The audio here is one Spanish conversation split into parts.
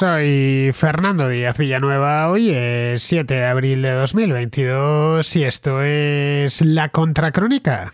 Soy Fernando Díaz Villanueva, hoy es 7 de abril de 2022 y esto es La Contracrónica.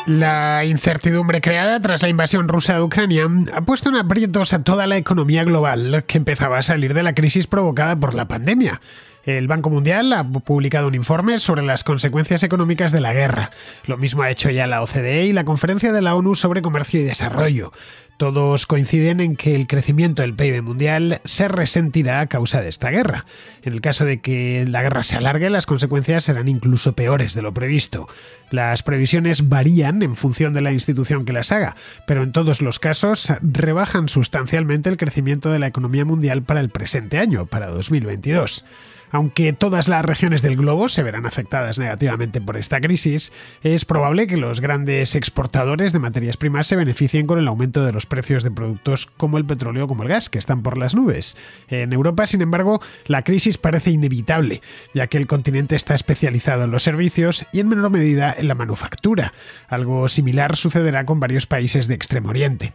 La incertidumbre creada tras la invasión rusa de Ucrania ha puesto en aprietos a toda la economía global que empezaba a salir de la crisis provocada por la pandemia. El Banco Mundial ha publicado un informe sobre las consecuencias económicas de la guerra. Lo mismo ha hecho ya la OCDE y la Conferencia de la ONU sobre Comercio y Desarrollo. Todos coinciden en que el crecimiento del PIB mundial se resentirá a causa de esta guerra. En el caso de que la guerra se alargue, las consecuencias serán incluso peores de lo previsto. Las previsiones varían en función de la institución que las haga, pero en todos los casos rebajan sustancialmente el crecimiento de la economía mundial para el presente año, para 2022. Aunque todas las regiones del globo se verán afectadas negativamente por esta crisis, es probable que los grandes exportadores de materias primas se beneficien con el aumento de los precios de productos como el petróleo o como el gas, que están por las nubes. En Europa, sin embargo, la crisis parece inevitable, ya que el continente está especializado en los servicios y en menor medida en la manufactura. Algo similar sucederá con varios países de Extremo Oriente.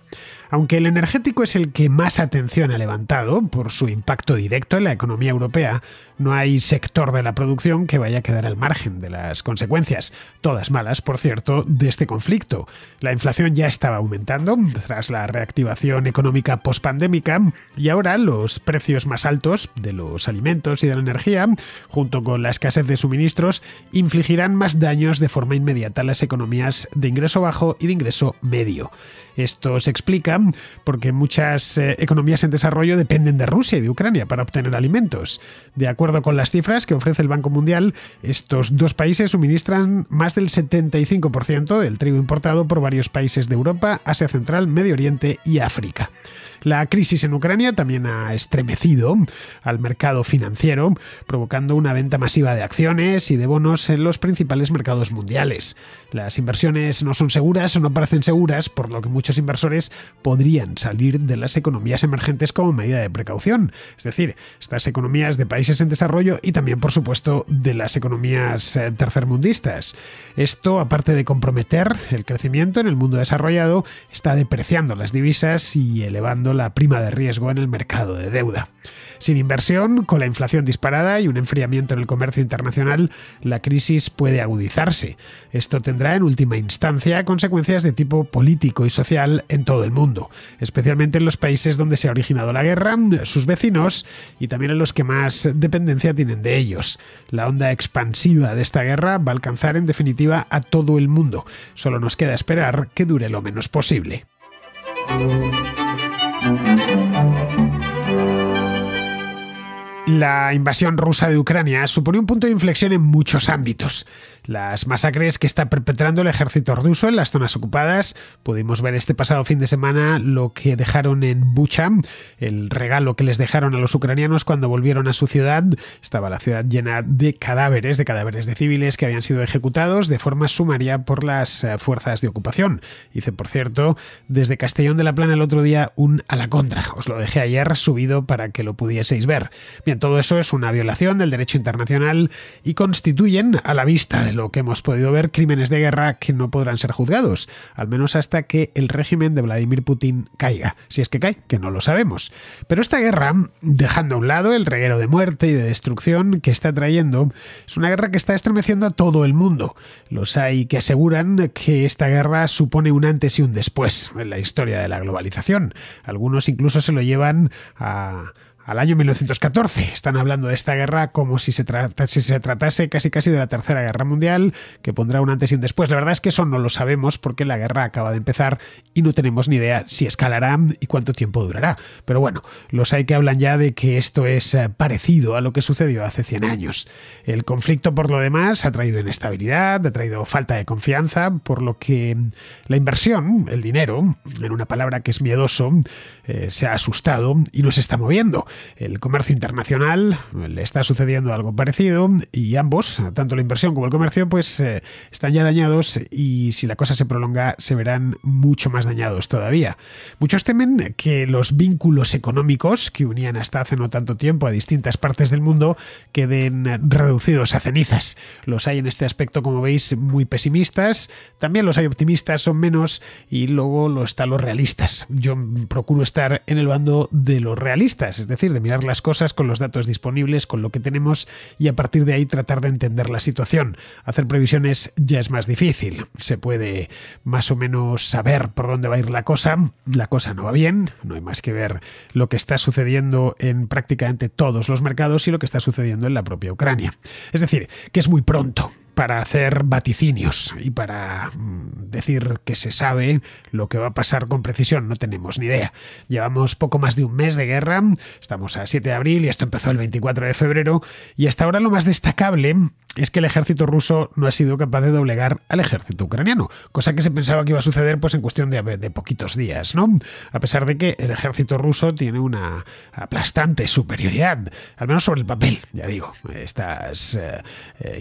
Aunque el energético es el que más atención ha levantado por su impacto directo en la economía europea, no hay sector de la producción que vaya a quedar al margen de las consecuencias, todas malas, por cierto, de este conflicto. La inflación ya estaba aumentando tras la reactivación económica pospandémica y ahora los precios más altos de los alimentos y de la energía, junto con la escasez de suministros, infligirán más daños de forma inmediata a las economías de ingreso bajo y de ingreso medio. Esto se explica porque muchas economías en desarrollo dependen de Rusia y de Ucrania para obtener alimentos. De acuerdo con las cifras que ofrece el Banco Mundial, estos dos países suministran más del 75% del trigo importado por varios países de Europa, Asia Central, Medio Oriente y África. La crisis en Ucrania también ha estremecido al mercado financiero, provocando una venta masiva de acciones y de bonos en los principales mercados mundiales. Las inversiones no son seguras o no parecen seguras, por lo que muchos inversores podrían salir de las economías emergentes como medida de precaución. Es decir, estas economías de países en desarrollo y también, por supuesto, de las economías tercermundistas. Esto, aparte de comprometer el crecimiento en el mundo desarrollado, está depreciando las divisas y elevando la prima de riesgo en el mercado de deuda. Sin inversión, con la inflación disparada y un enfriamiento en el comercio internacional, la crisis puede agudizarse. Esto tendrá en última instancia consecuencias de tipo político y social en todo el mundo, especialmente en los países donde se ha originado la guerra, sus vecinos y también en los que más dependencia tienen de ellos. La onda expansiva de esta guerra va a alcanzar en definitiva a todo el mundo. Solo nos queda esperar que dure lo menos posible. La invasión rusa de Ucrania supone un punto de inflexión en muchos ámbitos. Las masacres que está perpetrando el ejército ruso en las zonas ocupadas. Pudimos ver este pasado fin de semana lo que dejaron en Bucha, el regalo que les dejaron a los ucranianos cuando volvieron a su ciudad. Estaba la ciudad llena de cadáveres de civiles que habían sido ejecutados de forma sumaria por las fuerzas de ocupación. Hice, por cierto, desde Castellón de la Plana el otro día un a la contra. Os lo dejé ayer subido para que lo pudieseis ver. Bien, todo eso es una violación del derecho internacional y constituyen, a la vista de lo que hemos podido ver, crímenes de guerra que no podrán ser juzgados, al menos hasta que el régimen de Vladimir Putin caiga. Si es que cae, que no lo sabemos. Pero esta guerra, dejando a un lado el reguero de muerte y de destrucción que está trayendo, es una guerra que está estremeciendo a todo el mundo. Los hay que aseguran que esta guerra supone un antes y un después en la historia de la globalización. Algunos incluso se lo llevan al año 1914. Están hablando de esta guerra como si se tratase casi de la Tercera Guerra Mundial, que pondrá un antes y un después. La verdad es que eso no lo sabemos porque la guerra acaba de empezar y no tenemos ni idea si escalará y cuánto tiempo durará. Pero bueno, los hay que hablan ya de que esto es parecido a lo que sucedió hace 100 años. El conflicto, por lo demás, ha traído inestabilidad, ha traído falta de confianza, por lo que la inversión, el dinero, en una palabra que es miedoso, se ha asustado y no se está moviendo. El comercio internacional le está sucediendo algo parecido y ambos, tanto la inversión como el comercio, pues están ya dañados y si la cosa se prolonga se verán mucho más dañados todavía. Muchos temen que los vínculos económicos que unían hasta hace no tanto tiempo a distintas partes del mundo queden reducidos a cenizas. Los hay en este aspecto, como veis, muy pesimistas, también los hay optimistas, son menos, y luego están los realistas. Yo procuro estar en el bando de los realistas, es decir, de mirar las cosas con los datos disponibles, con lo que tenemos, y a partir de ahí tratar de entender la situación. Hacer previsiones ya es más difícil. Se puede más o menos saber por dónde va a ir la cosa. La cosa no va bien, no hay más que ver lo que está sucediendo en prácticamente todos los mercados y lo que está sucediendo en la propia Ucrania. Es decir, que es muy pronto para hacer vaticinios y para decir que se sabe lo que va a pasar con precisión. No tenemos ni idea. Llevamos poco más de un mes de guerra, estamos a 7 de abril y esto empezó el 24 de febrero, y hasta ahora lo más destacable es que el ejército ruso no ha sido capaz de doblegar al ejército ucraniano, cosa que se pensaba que iba a suceder pues en cuestión de poquitos días, ¿no? A pesar de que el ejército ruso tiene una aplastante superioridad, al menos sobre el papel, ya digo. Estas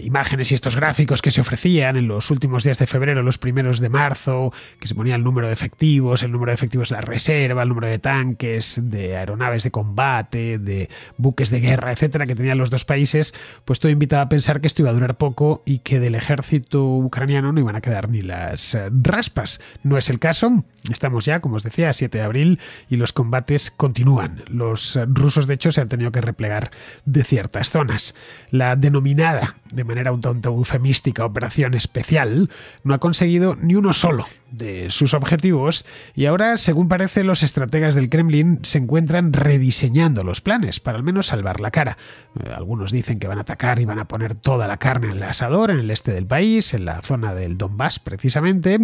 imágenes y estos gráficos que se ofrecían en los últimos días de febrero, los primeros de marzo, que se ponía el número de efectivos de la reserva, el número de tanques, de aeronaves de combate, de buques de guerra, etcétera, que tenían los dos países, pues todo invitaba a pensar que esto iba a durar poco y que del ejército ucraniano no iban a quedar ni las raspas. No es el caso. Estamos ya, como os decía, a 7 de abril y los combates continúan. Los rusos, de hecho, se han tenido que replegar de ciertas zonas. La denominada, de manera un tanto eufemística, operación especial, no ha conseguido ni uno solo de sus objetivos y ahora, según parece, los estrategas del Kremlin se encuentran rediseñando los planes para al menos salvar la cara. Algunos dicen que van a atacar y van a poner toda la carne en el asador en el este del país, en la zona del Donbass precisamente.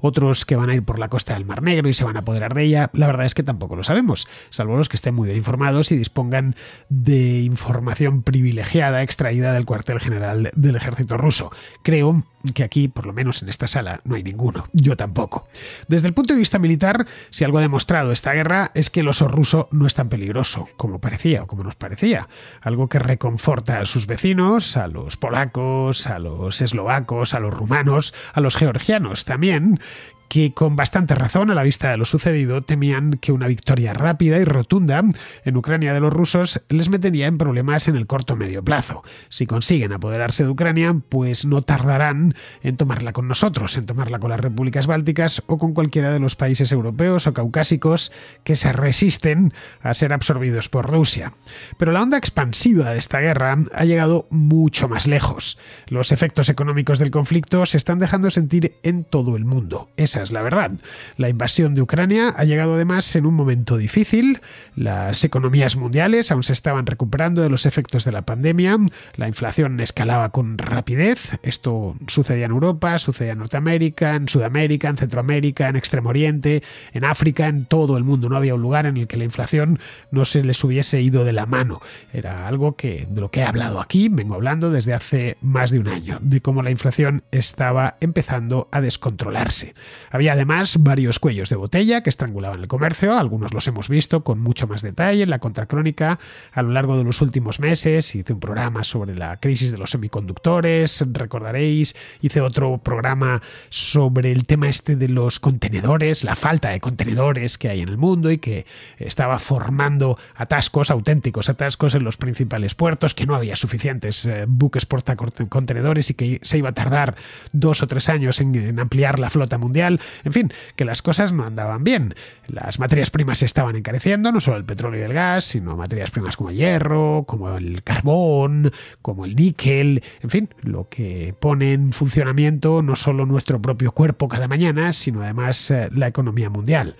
Otros que van a ir por la costa del Mar Negro y se van a apoderar de ella. La verdad es que tampoco lo sabemos, salvo los que estén muy bien informados y dispongan de información privilegiada extraída del cuartel general del ejército ruso. Creo que aquí, por lo menos en esta sala, no hay ninguno. Yo tampoco. Desde el punto de vista militar, si algo ha demostrado esta guerra es que el oso ruso no es tan peligroso como parecía o como nos parecía. Algo que reconforta a sus vecinos, a los polacos, a los eslovacos, a los rumanos, a los georgianos también, que con bastante razón, a la vista de lo sucedido, temían que una victoria rápida y rotunda en Ucrania de los rusos les metería en problemas en el corto o medio plazo. Si consiguen apoderarse de Ucrania, pues no tardarán en tomarla con nosotros, en tomarla con las repúblicas bálticas o con cualquiera de los países europeos o caucásicos que se resisten a ser absorbidos por Rusia. Pero la onda expansiva de esta guerra ha llegado mucho más lejos. Los efectos económicos del conflicto se están dejando sentir en todo el mundo. Esa es la verdad. La invasión de Ucrania ha llegado además en un momento difícil. Las economías mundiales aún se estaban recuperando de los efectos de la pandemia. La inflación escalaba con rapidez. Esto sucedía en Europa, sucedía en Norteamérica, en Sudamérica, en Centroamérica, en Extremo Oriente, en África, en todo el mundo. No había un lugar en el que la inflación no se les hubiese ido de la mano. Era algo de lo que he hablado aquí, vengo hablando desde hace más de un año, de cómo la inflación estaba empezando a descontrolarse. Había además varios cuellos de botella que estrangulaban el comercio, algunos los hemos visto con mucho más detalle en la contracrónica a lo largo de los últimos meses. Hice un programa sobre la crisis de los semiconductores, recordaréis, hice otro programa sobre el tema de los contenedores, la falta de contenedores que hay en el mundo y que estaba formando atascos, auténticos atascos en los principales puertos, que no había suficientes buques portacontenedores y que se iba a tardar 2 o 3 años en ampliar la flota mundial. En fin, que las cosas no andaban bien. Las materias primas se estaban encareciendo, no solo el petróleo y el gas, sino materias primas como el hierro, como el carbón, como el níquel, en fin, lo que pone en funcionamiento no solo nuestro propio cuerpo cada mañana, sino además la economía mundial.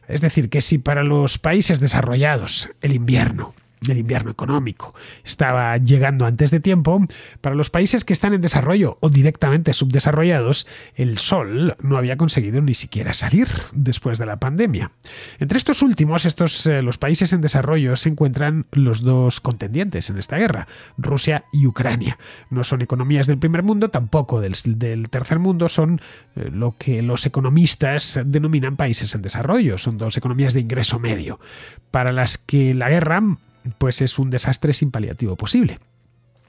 Es decir, que si para los países desarrollados el invierno económico estaba llegando antes de tiempo, para los países que están en desarrollo o directamente subdesarrollados, el sol no había conseguido ni siquiera salir después de la pandemia. Entre estos últimos, los países en desarrollo, se encuentran los dos contendientes en esta guerra, Rusia y Ucrania. No son economías del primer mundo, tampoco del tercer mundo, son lo que los economistas denominan países en desarrollo. Son dos economías de ingreso medio, para las que la guerra pues es un desastre sin paliativo posible.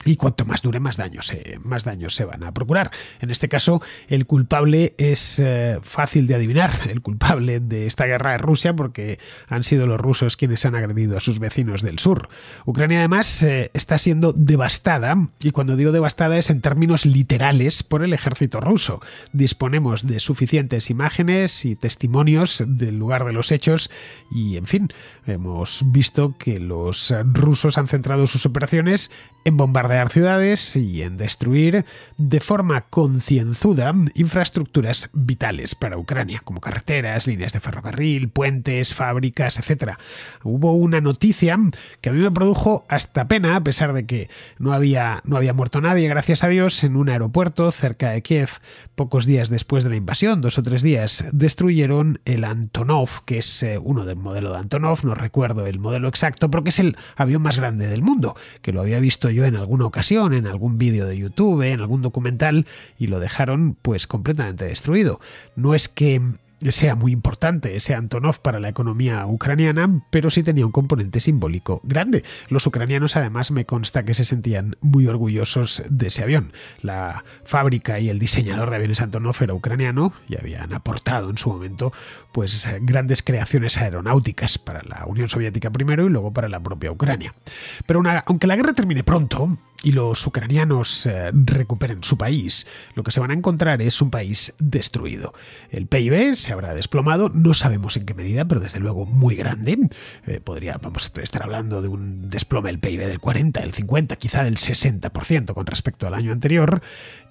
Y cuanto más dure, más daños se van a procurar. En este caso, el culpable es fácil de adivinar. El culpable de esta guerra es Rusia, porque han sido los rusos quienes han agredido a sus vecinos del sur. Ucrania, además, está siendo devastada, y cuando digo devastada es en términos literales por el ejército ruso. Disponemos de suficientes imágenes y testimonios del lugar de los hechos y, en fin, hemos visto que los rusos han centrado sus operaciones en bombardear ciudades y en destruir de forma concienzuda infraestructuras vitales para Ucrania, como carreteras, líneas de ferrocarril, puentes, fábricas, etc. Hubo una noticia que a mí me produjo hasta pena, a pesar de que no había muerto nadie, gracias a Dios, en un aeropuerto cerca de Kiev. Pocos días después de la invasión, 2 o 3 días, destruyeron el Antonov, que es uno del modelo de Antonov, no recuerdo el modelo exacto, pero que es el avión más grande del mundo, que lo había visto yo en alguna ocasión, en algún vídeo de YouTube, en algún documental, y lo dejaron pues completamente destruido. No es que sea muy importante ese Antonov para la economía ucraniana, pero sí tenía un componente simbólico grande. Los ucranianos, además, me consta que se sentían muy orgullosos de ese avión. La fábrica y el diseñador de aviones Antonov era ucraniano y habían aportado en su momento pues grandes creaciones aeronáuticas para la Unión Soviética primero y luego para la propia Ucrania. Pero aunque la guerra termine pronto y los ucranianos recuperen su país, lo que se van a encontrar es un país destruido. El PIB se habrá desplomado, no sabemos en qué medida, pero desde luego muy grande. Podríamos estar hablando de un desplome del PIB del 40, del 50, quizá del 60% con respecto al año anterior.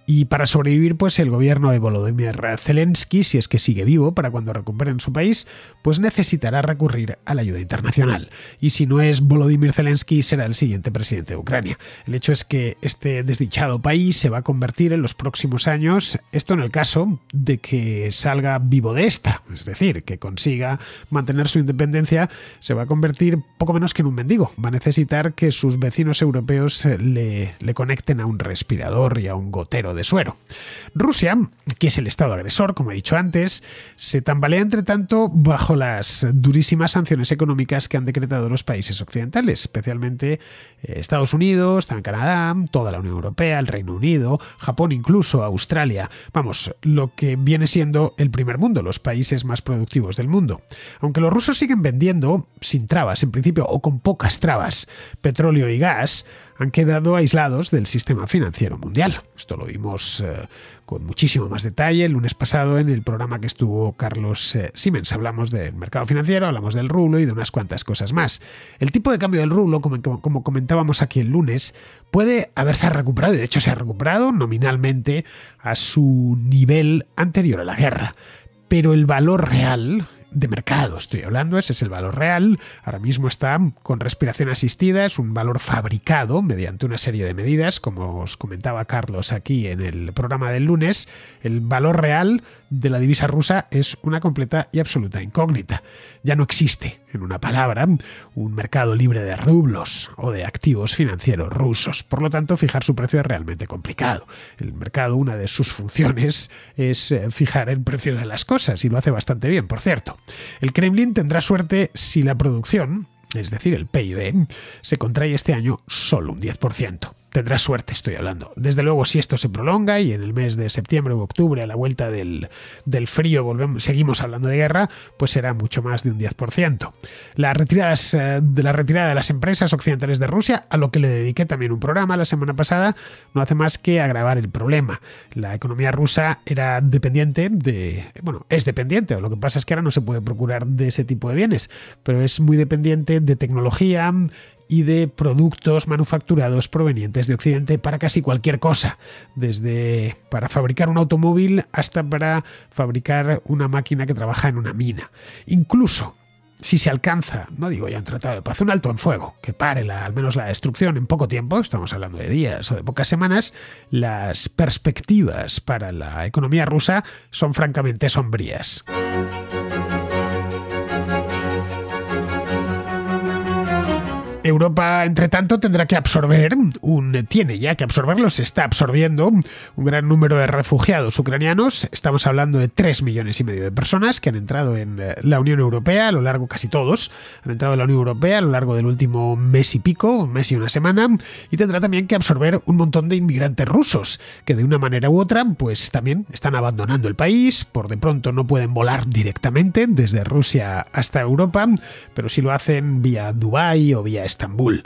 Y para sobrevivir, pues el gobierno de Volodymyr Zelensky, si es que sigue vivo para cuando recuperen su país, pues necesitará recurrir a la ayuda internacional. Y si no es Volodymyr Zelensky, será el siguiente presidente de Ucrania. El hecho es que este desdichado país se va a convertir en los próximos años, esto en el caso de que salga vivo de esta, es decir, que consiga mantener su independencia, se va a convertir poco menos que en un mendigo. Va a necesitar que sus vecinos europeos le conecten a un respirador y a un gotero de suero. Rusia, que es el estado agresor, como he dicho antes, se tambalea entre tanto bajo las durísimas sanciones económicas que han decretado los países occidentales, especialmente Estados Unidos, también Canadá, toda la Unión Europea, el Reino Unido, Japón, incluso Australia. Vamos, lo que viene siendo el primer mundo, los países más productivos del mundo. Aunque los rusos siguen vendiendo sin trabas, en principio, o con pocas trabas, petróleo y gas, han quedado aislados del sistema financiero mundial. Esto lo vimos con muchísimo más detalle el lunes pasado en el programa que estuvo Carlos Siemens. Hablamos del mercado financiero, hablamos del rublo y de unas cuantas cosas más. El tipo de cambio del rublo, como comentábamos aquí el lunes, puede haberse recuperado, y de hecho se ha recuperado nominalmente a su nivel anterior a la guerra. Pero el valor real de mercado, estoy hablando, ese es el valor real, ahora mismo está con respiración asistida, es un valor fabricado mediante una serie de medidas, como os comentaba Carlos aquí en el programa del lunes. El valor real de la divisa rusa es una completa y absoluta incógnita. Ya no existe, en una palabra, un mercado libre de rublos o de activos financieros rusos. Por lo tanto, fijar su precio es realmente complicado. El mercado, una de sus funciones es fijar el precio de las cosas, y lo hace bastante bien, por cierto. El Kremlin tendrá suerte si la producción, es decir, el PIB, se contrae este año solo un 10%. Tendrá suerte, estoy hablando. Desde luego, si esto se prolonga y en el mes de septiembre u octubre, a la vuelta del frío, seguimos hablando de guerra, pues será mucho más de un 10%. La retirada de las empresas occidentales de Rusia, a lo que le dediqué también un programa la semana pasada, no hace más que agravar el problema. La economía rusa era dependiente es dependiente, lo que pasa es que ahora no se puede procurar de ese tipo de bienes, pero es muy dependiente de tecnología y de productos manufacturados provenientes de Occidente para casi cualquier cosa, desde para fabricar un automóvil hasta para fabricar una máquina que trabaja en una mina. Incluso si se alcanza, no digo ya un tratado de paz, un alto en fuego, que pare al menos la destrucción en poco tiempo, estamos hablando de días o de pocas semanas, las perspectivas para la economía rusa son francamente sombrías. Europa, entre tanto, tendrá que tiene ya que absorberlo, se está absorbiendo un gran número de refugiados ucranianos. Estamos hablando de 3,5 millones de personas que han entrado en la Unión Europea a lo largo, casi todos, han entrado en la Unión Europea a lo largo del último mes y pico, un mes y una semana, y tendrá también que absorber un montón de inmigrantes rusos que de una manera u otra, pues también están abandonando el país. Por de pronto no pueden volar directamente desde Rusia hasta Europa, pero sí lo hacen vía Dubái o vía Estambul.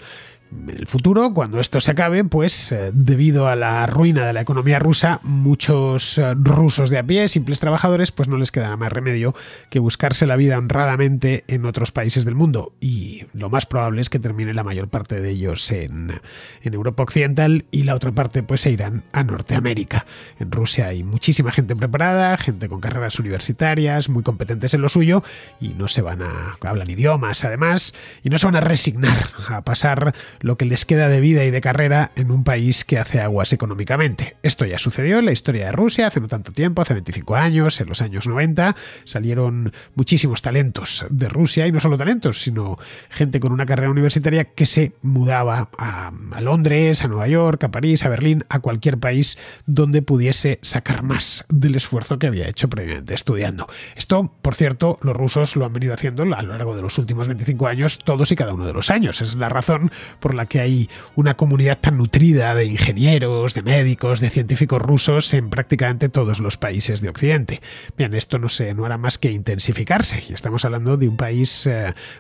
En el futuro, cuando esto se acabe, pues debido a la ruina de la economía rusa, muchos rusos de a pie, simples trabajadores, pues no les quedará más remedio que buscarse la vida honradamente en otros países del mundo. Y lo más probable es que termine la mayor parte de ellos en Europa Occidental y la otra parte pues se irán a Norteamérica. En Rusia hay muchísima gente preparada, gente con carreras universitarias, muy competentes en lo suyo y hablan idiomas además, y no se van a resignar a pasar lo que les queda de vida y de carrera en un país que hace aguas económicamente. Esto ya sucedió en la historia de Rusia hace no tanto tiempo, hace 25 años, en los años 90, salieron muchísimos talentos de Rusia, y no solo talentos, sino gente con una carrera universitaria que se mudaba a Londres, a Nueva York, a París, a Berlín, a cualquier país donde pudiese sacar más del esfuerzo que había hecho previamente estudiando. Esto, por cierto, los rusos lo han venido haciendo a lo largo de los últimos 25 años, todos y cada uno de los años. Es la razón por la que hay una comunidad tan nutrida de ingenieros, de médicos, de científicos rusos en prácticamente todos los países de Occidente. Bien, esto no hará más que intensificarse, y estamos hablando de un país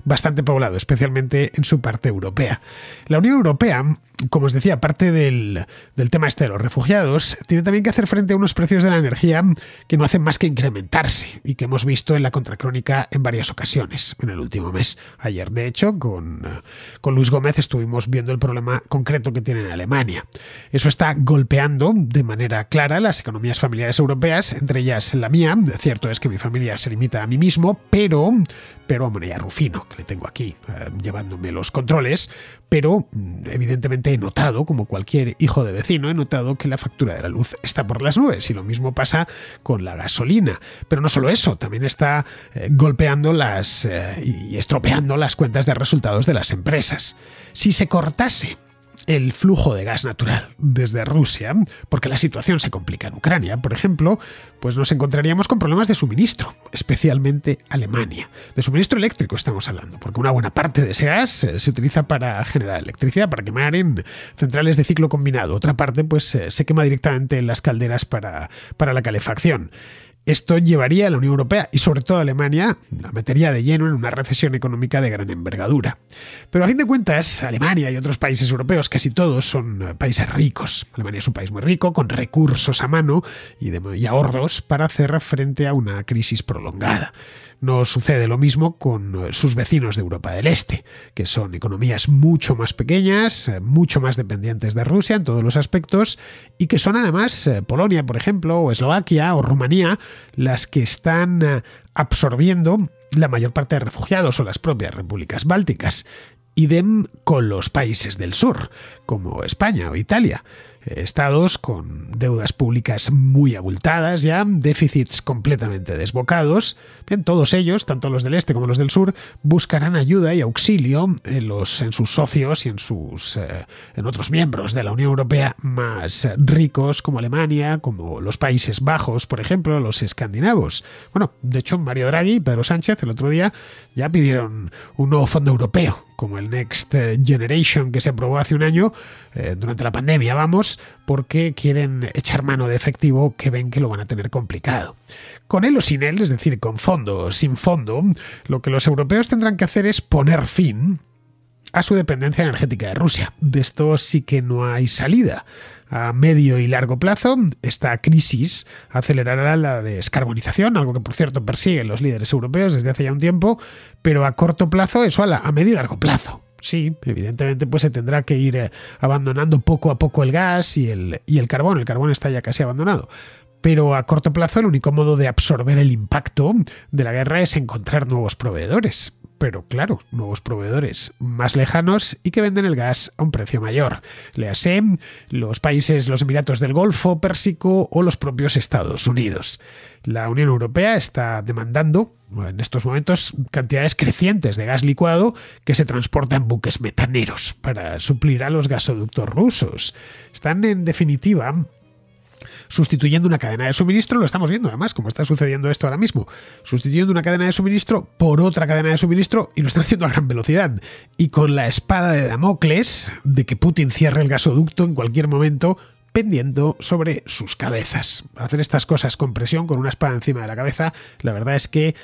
bastante poblado, especialmente en su parte europea. La Unión Europea, como os decía, aparte del tema este de los refugiados, tiene también que hacer frente a unos precios de la energía que no hacen más que incrementarse y que hemos visto en la contracrónica en varias ocasiones en el último mes. Ayer, de hecho, con Luis Gómez estuvimos viendo el problema concreto que tiene en Alemania. Eso está golpeando de manera clara las economías familiares europeas, entre ellas la mía. Cierto es que mi familia se limita a mí mismo, pero a María Rufino, que le tengo aquí llevándome los controles, pero evidentemente he notado, como cualquier hijo de vecino, he notado que la factura de la luz está por las nubes, y lo mismo pasa con la gasolina. Pero no solo eso, también está golpeando y estropeando las cuentas de resultados de las empresas. Si se cortase el flujo de gas natural desde Rusia, porque la situación se complica en Ucrania, por ejemplo, pues nos encontraríamos con problemas de suministro, especialmente Alemania. De suministro eléctrico estamos hablando, porque una buena parte de ese gas se utiliza para generar electricidad, para quemar en centrales de ciclo combinado. Otra parte pues se quema directamente en las calderas para la calefacción. Esto llevaría a la Unión Europea y sobre todo a Alemania, la metería de lleno en una recesión económica de gran envergadura. Pero a fin de cuentas, Alemania y otros países europeos, casi todos, son países ricos. Alemania es un país muy rico, con recursos a mano y ahorros para hacer frente a una crisis prolongada. No sucede lo mismo con sus vecinos de Europa del Este, que son economías mucho más pequeñas, mucho más dependientes de Rusia en todos los aspectos, y que son además Polonia, por ejemplo, o Eslovaquia o Rumanía, las que están absorbiendo la mayor parte de refugiados, o las propias repúblicas bálticas. Idem con los países del sur, como España o Italia. Estados con deudas públicas muy abultadas ya, déficits completamente desbocados. Bien, todos ellos, tanto los del este como los del sur, buscarán ayuda y auxilio en sus socios y en otros miembros de la Unión Europea más ricos, como Alemania, como los Países Bajos, por ejemplo, los escandinavos. Bueno, de hecho, Mario Draghi y Pedro Sánchez el otro día ya pidieron un nuevo fondo europeo, como el Next Generation, que se aprobó hace un año, durante la pandemia, porque quieren echar mano de efectivo que ven que lo van a tener complicado. Con él o sin él, es decir, con fondo o sin fondo, lo que los europeos tendrán que hacer es poner fin a su dependencia energética de Rusia. De esto sí que no hay salida. A medio y largo plazo, esta crisis acelerará la descarbonización, algo que por cierto persiguen los líderes europeos desde hace ya un tiempo, pero a corto plazo, eso a medio y largo plazo. Sí, evidentemente pues se tendrá que ir abandonando poco a poco el gas y el carbón. El carbón está ya casi abandonado. Pero a corto plazo el único modo de absorber el impacto de la guerra es encontrar nuevos proveedores. Pero claro, nuevos proveedores más lejanos y que venden el gas a un precio mayor. Léase los Emiratos del Golfo Pérsico o los propios Estados Unidos. La Unión Europea está demandando en estos momentos cantidades crecientes de gas licuado que se transporta en buques metaneros para suplir a los gasoductos rusos. Están, en definitiva, sustituyendo una cadena de suministro, lo estamos viendo además, como está sucediendo esto ahora mismo, sustituyendo una cadena de suministro por otra cadena de suministro, y lo están haciendo a gran velocidad. Y con la espada de Damocles de que Putin cierre el gasoducto en cualquier momento, pendiendo sobre sus cabezas. Hacer estas cosas con presión, con una espada encima de la cabeza, la verdad es que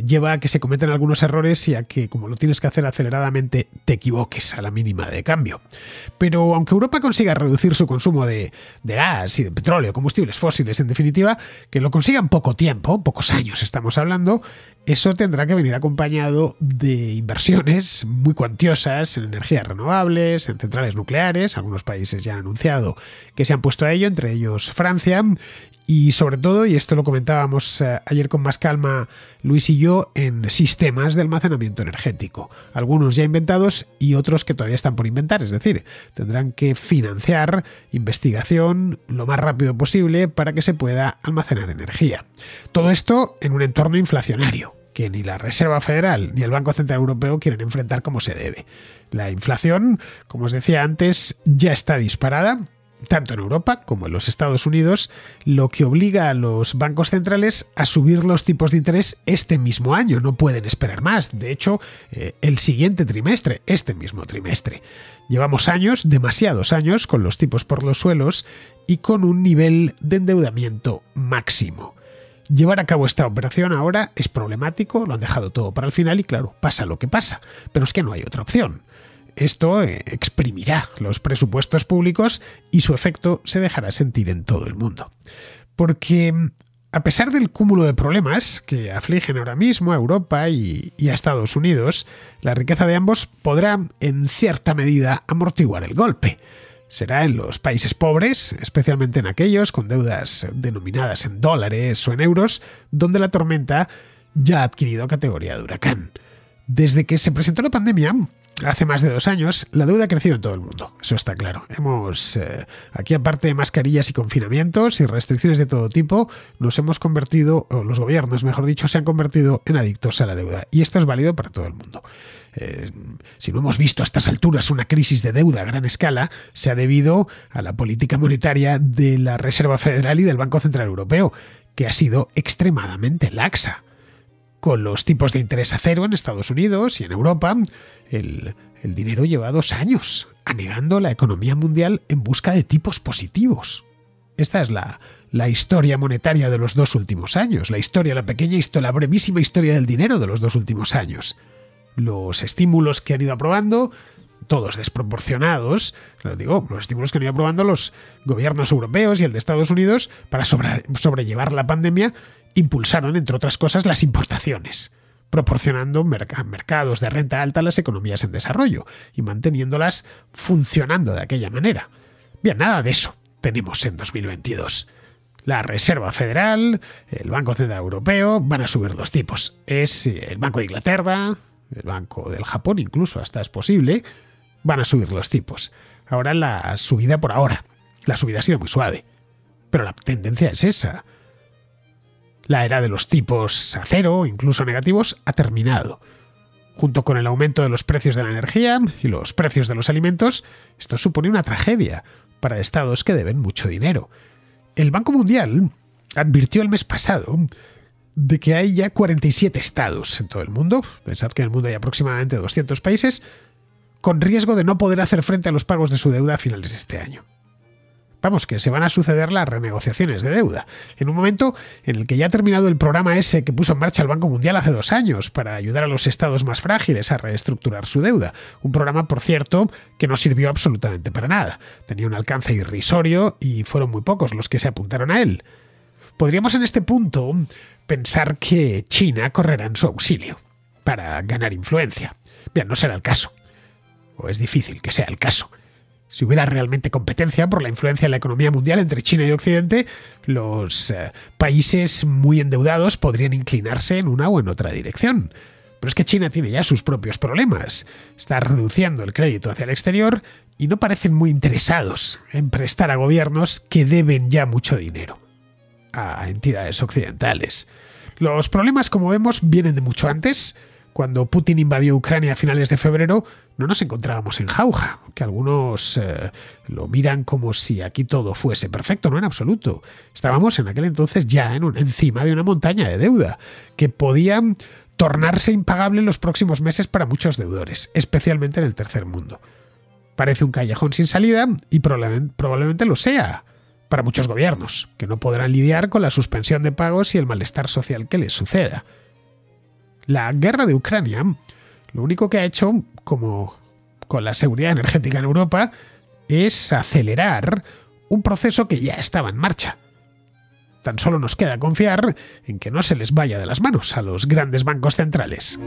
lleva a que se cometen algunos errores y a que, como lo tienes que hacer aceleradamente, te equivoques a la mínima de cambio. Pero aunque Europa consiga reducir su consumo de gas y de petróleo, combustibles fósiles, en definitiva, que lo consiga en poco tiempo, pocos años estamos hablando, eso tendrá que venir acompañado de inversiones muy cuantiosas en energías renovables, en centrales nucleares. Algunos países ya han anunciado que se han puesto a ello, entre ellos Francia, y sobre todo, y esto lo comentábamos ayer con más calma Luis y yo, en sistemas de almacenamiento energético. Algunos ya inventados y otros que todavía están por inventar, es decir, tendrán que financiar investigación lo más rápido posible para que se pueda almacenar energía. Todo esto en un entorno inflacionario que ni la Reserva Federal ni el Banco Central Europeo quieren enfrentar como se debe. La inflación, como os decía antes, ya está disparada, tanto en Europa como en los Estados Unidos, lo que obliga a los bancos centrales a subir los tipos de interés este mismo año. No pueden esperar más. De hecho, el siguiente trimestre, este mismo trimestre. Llevamos años, demasiados años, con los tipos por los suelos y con un nivel de endeudamiento máximo. Llevar a cabo esta operación ahora es problemático, lo han dejado todo para el final y claro, pasa lo que pasa. Pero es que no hay otra opción. Esto exprimirá los presupuestos públicos y su efecto se dejará sentir en todo el mundo. Porque a pesar del cúmulo de problemas que afligen ahora mismo a Europa y a Estados Unidos, la riqueza de ambos podrá en cierta medida amortiguar el golpe. Será en los países pobres, especialmente en aquellos con deudas denominadas en dólares o en euros, donde la tormenta ya ha adquirido categoría de huracán. Desde que se presentó la pandemia, hace más de 2 años, la deuda ha crecido en todo el mundo, eso está claro. Hemos, aquí aparte de mascarillas y confinamientos y restricciones de todo tipo, nos hemos convertido, o los gobiernos mejor dicho, se han convertido en adictos a la deuda. Y esto es válido para todo el mundo. Si no hemos visto a estas alturas una crisis de deuda a gran escala, se ha debido a la política monetaria de la Reserva Federal y del Banco Central Europeo, que ha sido extremadamente laxa. Con los tipos de interés a cero en Estados Unidos y en Europa, el dinero lleva 2 años anegando la economía mundial en busca de tipos positivos. Esta es la historia monetaria de los 2 últimos años, la brevísima historia del dinero de los 2 últimos años. Los estímulos que han ido aprobando, todos desproporcionados, los estímulos que han ido aprobando los gobiernos europeos y el de Estados Unidos para sobrellevar la pandemia, impulsaron, entre otras cosas, las importaciones, proporcionando mercados de renta alta a las economías en desarrollo y manteniéndolas funcionando de aquella manera. Bien, nada de eso tenemos en 2022. La Reserva Federal, el Banco Central Europeo van a subir los tipos. Es el Banco de Inglaterra, el Banco del Japón incluso, hasta es posible, van a subir los tipos. Ahora la subida ha sido muy suave, pero la tendencia es esa. La era de los tipos a cero, incluso negativos, ha terminado. Junto con el aumento de los precios de la energía y los precios de los alimentos, esto supone una tragedia para estados que deben mucho dinero. El Banco Mundial advirtió el mes pasado de que hay ya 47 estados en todo el mundo, pensad que en el mundo hay aproximadamente 200 países, con riesgo de no poder hacer frente a los pagos de su deuda a finales de este año. Vamos, que se van a suceder las renegociaciones de deuda, en un momento en el que ya ha terminado el programa ese que puso en marcha el Banco Mundial hace 2 años para ayudar a los estados más frágiles a reestructurar su deuda. Un programa, por cierto, que no sirvió absolutamente para nada. Tenía un alcance irrisorio y fueron muy pocos los que se apuntaron a él. Podríamos en este punto pensar que China correrá en su auxilio para ganar influencia. Bien, no será el caso, o es difícil que sea el caso. Si hubiera realmente competencia por la influencia en la economía mundial entre China y Occidente, los países muy endeudados podrían inclinarse en una o en otra dirección. Pero es que China tiene ya sus propios problemas. Está reduciendo el crédito hacia el exterior y no parecen muy interesados en prestar a gobiernos que deben ya mucho dinero a entidades occidentales. Los problemas, como vemos, vienen de mucho antes. Cuando Putin invadió Ucrania a finales de febrero, no nos encontrábamos en jauja, que algunos lo miran como si aquí todo fuese perfecto, no en absoluto. Estábamos en aquel entonces ya encima de una montaña de deuda, que podía tornarse impagable en los próximos meses para muchos deudores, especialmente en el tercer mundo. Parece un callejón sin salida y probablemente lo sea para muchos gobiernos, que no podrán lidiar con la suspensión de pagos y el malestar social que les suceda. La guerra de Ucrania, lo único que ha hecho, como con la seguridad energética en Europa, es acelerar un proceso que ya estaba en marcha. Tan solo nos queda confiar en que no se les vaya de las manos a los grandes bancos centrales.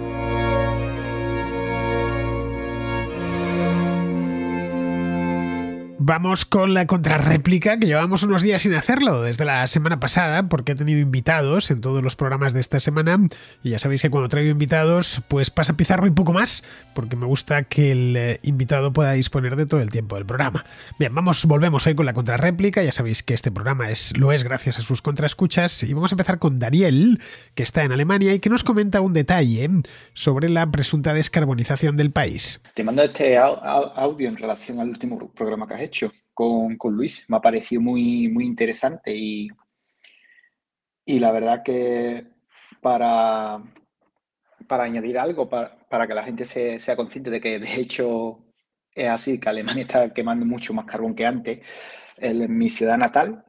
Vamos con la contrarréplica, que llevamos unos días sin hacerlo desde la semana pasada, porque he tenido invitados en todos los programas de esta semana, y ya sabéis que cuando traigo invitados pues pasa pizarro y poco más, porque me gusta que el invitado pueda disponer de todo el tiempo del programa. Bien, volvemos hoy con la contrarréplica. Ya sabéis que este programa lo es gracias a sus contraescuchas, y vamos a empezar con Daniel, que está en Alemania y que nos comenta un detalle sobre la presunta descarbonización del país. Te mando este audio en relación al último programa que has hecho con Luis. Me ha parecido muy, muy interesante y la verdad que para añadir algo, para que la gente sea consciente de que de hecho es así, que Alemania está quemando mucho más carbón que antes. En mi ciudad natal,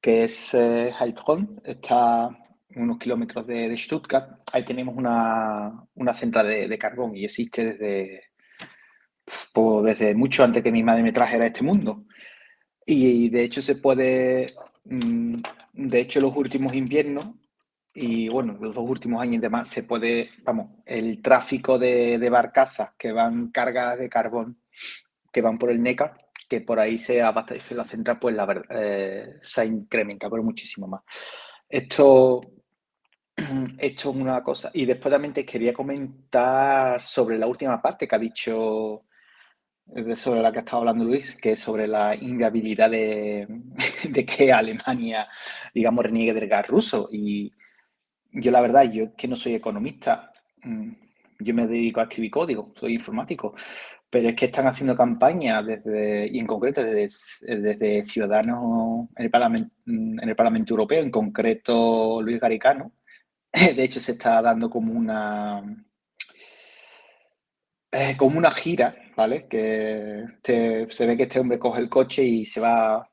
que es Heilbronn, está unos kilómetros de Stuttgart. Ahí tenemos una central de carbón y existe desde mucho antes que mi madre me trajera a este mundo. Y de hecho los últimos inviernos y bueno, los 2 últimos años y demás, el tráfico de barcazas que van cargadas de carbón, que van por el Neckar, que por ahí se abastece la central, pues la verdad se ha incrementado por muchísimo más. Esto es una cosa. Y después también te quería comentar sobre la última parte que ha dicho, sobre la que ha estado hablando Luis, que es sobre la inviabilidad de que Alemania, digamos, reniegue del gas ruso. Y yo la verdad, yo que no soy economista, yo me dedico a escribir código, soy informático, pero es que están haciendo campaña y en concreto desde Ciudadanos en el Parlamento Europeo, en concreto Luis Garicano. De hecho, se está dando como una gira, ¿vale? Que se ve que este hombre coge el coche y se va a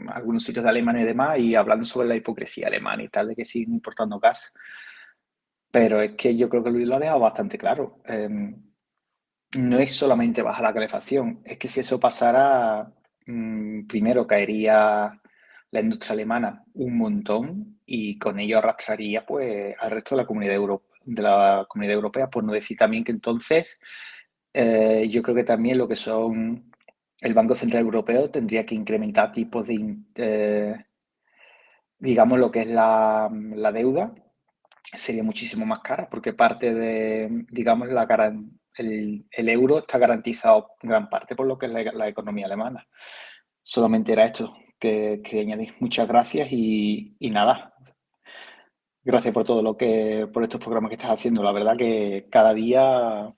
algunos sitios de Alemania y demás, y hablando sobre la hipocresía alemana y tal, de que siguen importando gas. Pero es que yo creo que Luis lo ha dejado bastante claro. No es solamente bajar la calefacción, es que si eso pasara, primero caería la industria alemana un montón y con ello arrastraría pues al resto de la comunidad europea, por no decir también que entonces yo creo que también lo que son el Banco Central Europeo tendría que incrementar tipos de digamos lo que es la deuda sería muchísimo más cara, porque parte de, digamos, el euro está garantizado en gran parte por lo que es la economía alemana. Solamente era esto que quería añadir. Muchas gracias y nada. Gracias por por estos programas que estás haciendo. La verdad que cada día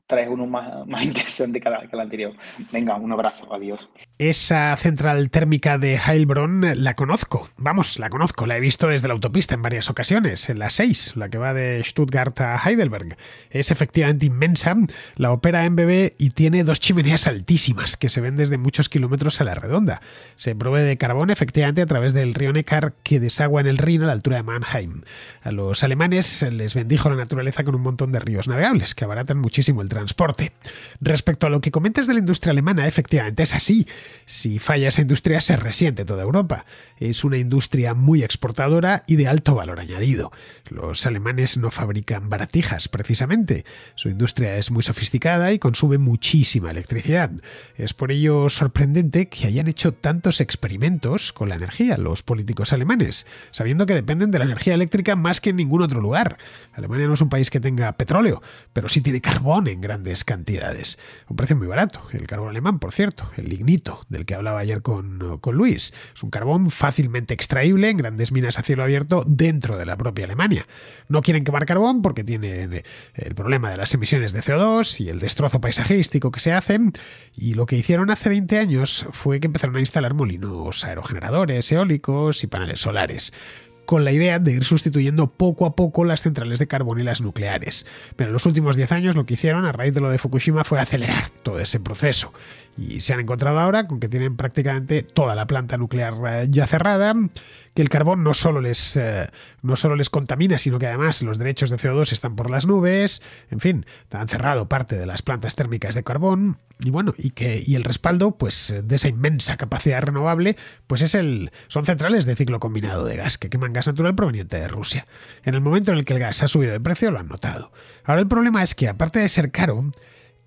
traes uno más interesante que el anterior. Venga, un abrazo, adiós. Esa central térmica de Heilbronn la conozco. Vamos, la conozco. La he visto desde la autopista en varias ocasiones, en la 6, la que va de Stuttgart a Heidelberg. Es efectivamente inmensa, la opera en bebé y tiene 2 chimeneas altísimas que se ven desde muchos kilómetros a la redonda. Se provee de carbón efectivamente a través del río Neckar, que desagua en el Rin a la altura de Mannheim. A los alemanes les bendijo la naturaleza con un montón de ríos navegables que abaratan muchísimo el transporte. Respecto a lo que comentas de la industria alemana, efectivamente es así. Si falla esa industria se resiente toda Europa. Es una industria muy exportadora y de alto valor añadido. Los alemanes no fabrican baratijas, precisamente. Su industria es muy sofisticada y consume muchísima electricidad. Es por ello sorprendente que hayan hecho tantos experimentos con la energía los políticos alemanes, sabiendo que dependen de la energía eléctrica más que en ningún otro lugar. Alemania no es un país que tenga petróleo, pero sí tiene carbón en grandes cantidades. Un precio muy barato. El carbón alemán, por cierto, el lignito, del que hablaba ayer con Luis. Es un carbón fácilmente extraíble en grandes minas a cielo abierto dentro de la propia Alemania. No quieren quemar carbón porque tienen el problema de las emisiones de CO2 y el destrozo paisajístico que se hacen, y lo que hicieron hace 20 años fue que empezaron a instalar molinos aerogeneradores, eólicos y paneles solares, con la idea de ir sustituyendo poco a poco las centrales de carbón y las nucleares. Pero en los últimos 10 años lo que hicieron a raíz de lo de Fukushima fue acelerar todo ese proceso. Y se han encontrado ahora con que tienen prácticamente toda la planta nuclear ya cerrada, que el carbón no solo les contamina, sino que además los derechos de CO2 están por las nubes. En fin, han cerrado parte de las plantas térmicas de carbón. Y bueno, y el respaldo pues de esa inmensa capacidad renovable pues son centrales de ciclo combinado de gas que queman gas natural proveniente de Rusia. En el momento en el que el gas ha subido de precio lo han notado. Ahora el problema es que, aparte de ser caro,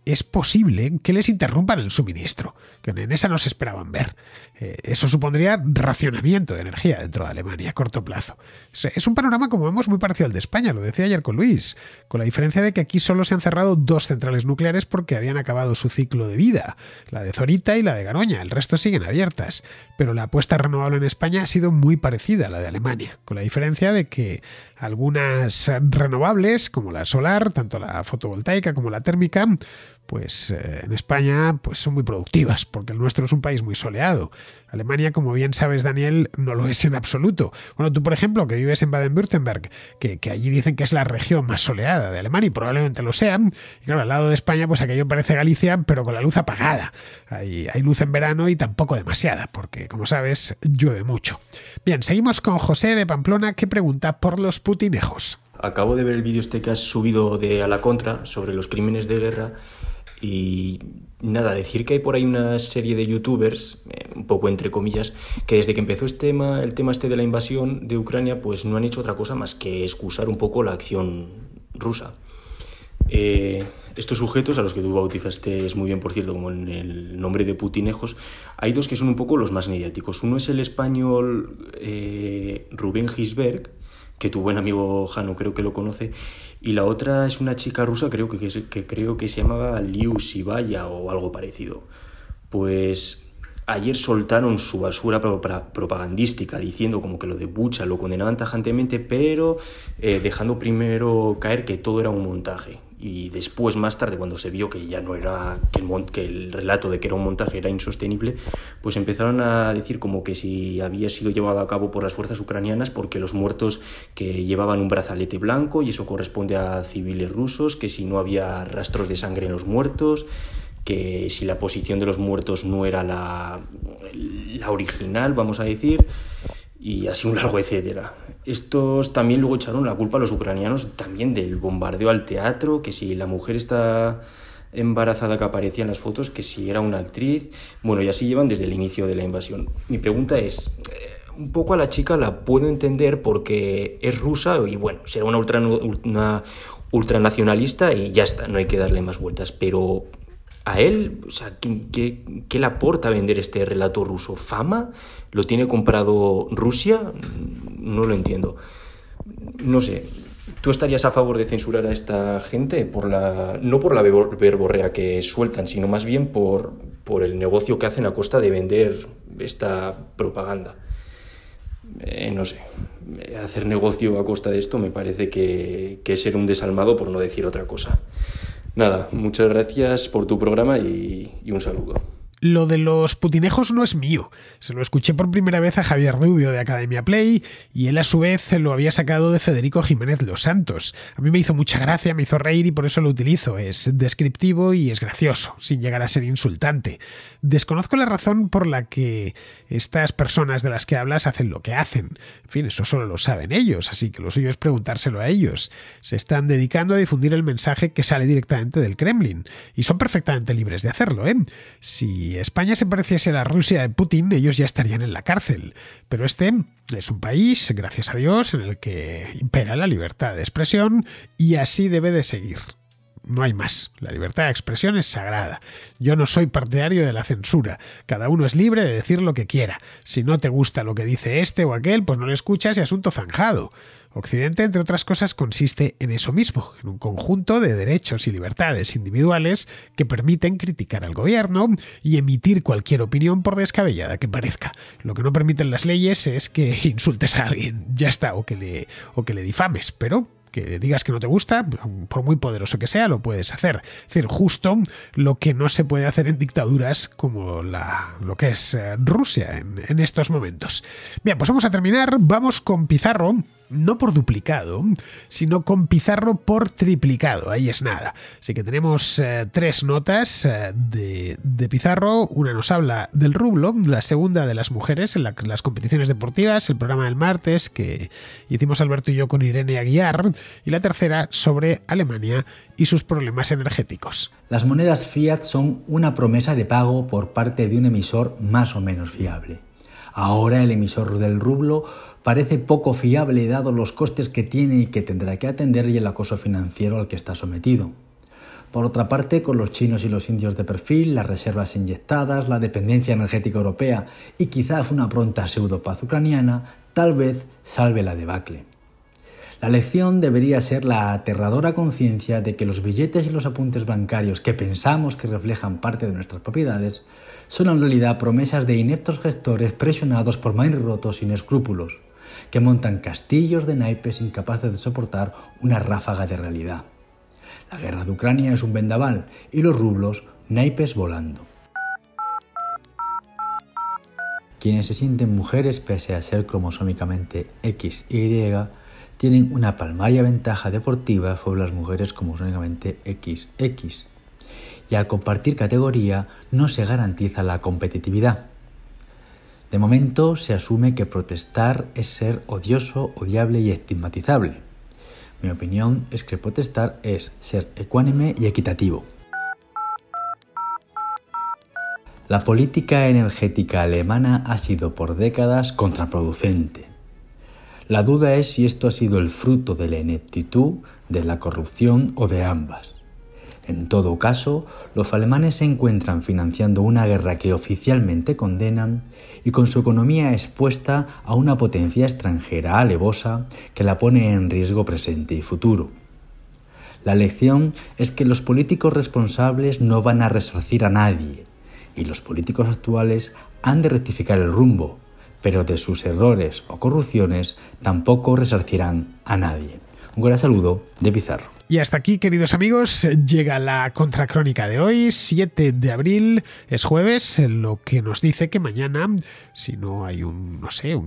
es posible que les interrumpan el suministro, que en esa no se esperaban ver. Eso supondría racionamiento de energía dentro de Alemania a corto plazo. Es un panorama, como vemos, muy parecido al de España, lo decía ayer con Luis, con la diferencia de que aquí solo se han cerrado 2 centrales nucleares porque habían acabado su ciclo de vida, la de Zorita y la de Garoña, el resto siguen abiertas. Pero la apuesta renovable en España ha sido muy parecida a la de Alemania, con la diferencia de que algunas renovables, como la solar, tanto la fotovoltaica como la térmica, pues en España pues son muy productivas, porque el nuestro es un país muy soleado. Alemania, como bien sabes, Daniel, no lo es en absoluto. Bueno, tú, por ejemplo, que vives en Baden-Württemberg, que allí dicen que es la región más soleada de Alemania, y probablemente lo sea. Y claro, al lado de España, pues aquello parece Galicia, pero con la luz apagada. Hay luz en verano y tampoco demasiada, porque, como sabes, llueve mucho. Bien, seguimos con José de Pamplona, que pregunta por los putinejos. Acabo de ver el vídeo que has subido de A la Contra sobre los crímenes de guerra. Y nada, decir que hay por ahí una serie de youtubers, un poco entre comillas, que desde que empezó el tema de la invasión de Ucrania, pues no han hecho otra cosa más que excusar un poco la acción rusa. Estos sujetos, a los que tú bautizaste muy bien, por cierto, como en el nombre de putinejos, hay 2 que son un poco los más mediáticos. Uno es el español Rubén Gisberg, que tu buen amigo Jano creo que lo conoce, y la otra es una chica rusa, creo que se llamaba Liu Sibaya o algo parecido. Pues ayer soltaron su basura propagandística diciendo como que lo de Bucha lo condenaban tajantemente, pero dejando primero caer que todo era un montaje. Y después, más tarde, cuando se vio que ya no era, que el relato de que era un montaje era insostenible, pues empezaron a decir como que si había sido llevado a cabo por las fuerzas ucranianas, porque los muertos que llevaban un brazalete blanco y eso corresponde a civiles rusos, que si no había rastros de sangre en los muertos, que si la posición de los muertos no era la original, vamos a decir, y así un largo etcétera. Estos también luego echaron la culpa a los ucranianos también del bombardeo al teatro, que si la mujer está embarazada que aparecía en las fotos, que si era una actriz, bueno, y así llevan desde el inicio de la invasión. Mi pregunta es, un poco a la chica la puedo entender porque es rusa y bueno, será una ultranacionalista y ya está, no hay que darle más vueltas, pero a él, o sea, ¿qué le aporta vender este relato ruso? ¿Fama? ¿Lo tiene comprado Rusia? No lo entiendo. No sé, ¿tú estarías a favor de censurar a esta gente? No por la verborrea que sueltan, sino más bien por el negocio que hacen a costa de vender esta propaganda. No sé, hacer negocio a costa de esto me parece que es ser un desalmado, por no decir otra cosa. Nada, muchas gracias por tu programa y un saludo. Lo de los putinejos no es mío. Se lo escuché por primera vez a Javier Rubio de Academia Play y él a su vez lo había sacado de Federico Jiménez Los Santos. A mí me hizo mucha gracia, me hizo reír y por eso lo utilizo. Es descriptivo y es gracioso, sin llegar a ser insultante. Desconozco la razón por la que estas personas de las que hablas hacen lo que hacen. En fin, eso solo lo saben ellos, así que lo suyo es preguntárselo a ellos. Se están dedicando a difundir el mensaje que sale directamente del Kremlin y son perfectamente libres de hacerlo, ¿eh? Si España se pareciese a la Rusia de Putin, ellos ya estarían en la cárcel. Pero este es un país, gracias a Dios, en el que impera la libertad de expresión y así debe de seguir. No hay más. La libertad de expresión es sagrada. Yo no soy partidario de la censura. Cada uno es libre de decir lo que quiera. Si no te gusta lo que dice este o aquel, pues no le escuchas y asunto zanjado. Occidente, entre otras cosas, consiste en eso mismo, en un conjunto de derechos y libertades individuales que permiten criticar al gobierno y emitir cualquier opinión por descabellada que parezca. Lo que no permiten las leyes es que insultes a alguien, ya está, o que le difames, pero que digas que no te gusta, por muy poderoso que sea, lo puedes hacer. Es decir, justo lo que no se puede hacer en dictaduras como lo que es Rusia en estos momentos. Bien, pues vamos a terminar. Vamos con Pizarro, no por duplicado, sino con Pizarro por triplicado. Ahí es nada. Así que tenemos 3 notas de Pizarro. Una nos habla del rublo, la segunda de las mujeres en las competiciones deportivas, el programa del martes que hicimos Alberto y yo con Irene Aguiar, y la tercera sobre Alemania y sus problemas energéticos. Las monedas fiat son una promesa de pago por parte de un emisor más o menos fiable. Ahora el emisor del rublo parece poco fiable dados los costes que tiene y que tendrá que atender y el acoso financiero al que está sometido. Por otra parte, con los chinos y los indios de perfil, las reservas inyectadas, la dependencia energética europea y quizás una pronta pseudopaz ucraniana, tal vez salve la debacle. La lección debería ser la aterradora conciencia de que los billetes y los apuntes bancarios que pensamos que reflejan parte de nuestras propiedades son en realidad promesas de ineptos gestores presionados por manirrotos sin escrúpulos, que montan castillos de naipes incapaces de soportar una ráfaga de realidad. La guerra de Ucrania es un vendaval y los rublos naipes volando. Quienes se sienten mujeres pese a ser cromosómicamente XY tienen una palmaria ventaja deportiva sobre las mujeres cromosómicamente XX. Y al compartir categoría no se garantiza la competitividad. De momento se asume que protestar es ser odioso, odiable y estigmatizable. Mi opinión es que protestar es ser ecuánime y equitativo. La política energética alemana ha sido por décadas contraproducente. La duda es si esto ha sido el fruto de la ineptitud, de la corrupción o de ambas. En todo caso, los alemanes se encuentran financiando una guerra que oficialmente condenan y con su economía expuesta a una potencia extranjera alevosa que la pone en riesgo presente y futuro. La lección es que los políticos responsables no van a resarcir a nadie y los políticos actuales han de rectificar el rumbo, pero de sus errores o corrupciones tampoco resarcirán a nadie. Un gran saludo de Pizarro. Y hasta aquí, queridos amigos, llega la contracrónica de hoy, 7 de abril, es jueves, lo que nos dice que mañana, si no hay un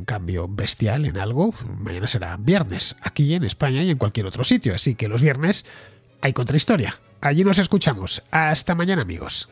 cambio bestial en algo, mañana será viernes, aquí en España y en cualquier otro sitio. Así que los viernes hay contrahistoria. Allí nos escuchamos. Hasta mañana, amigos.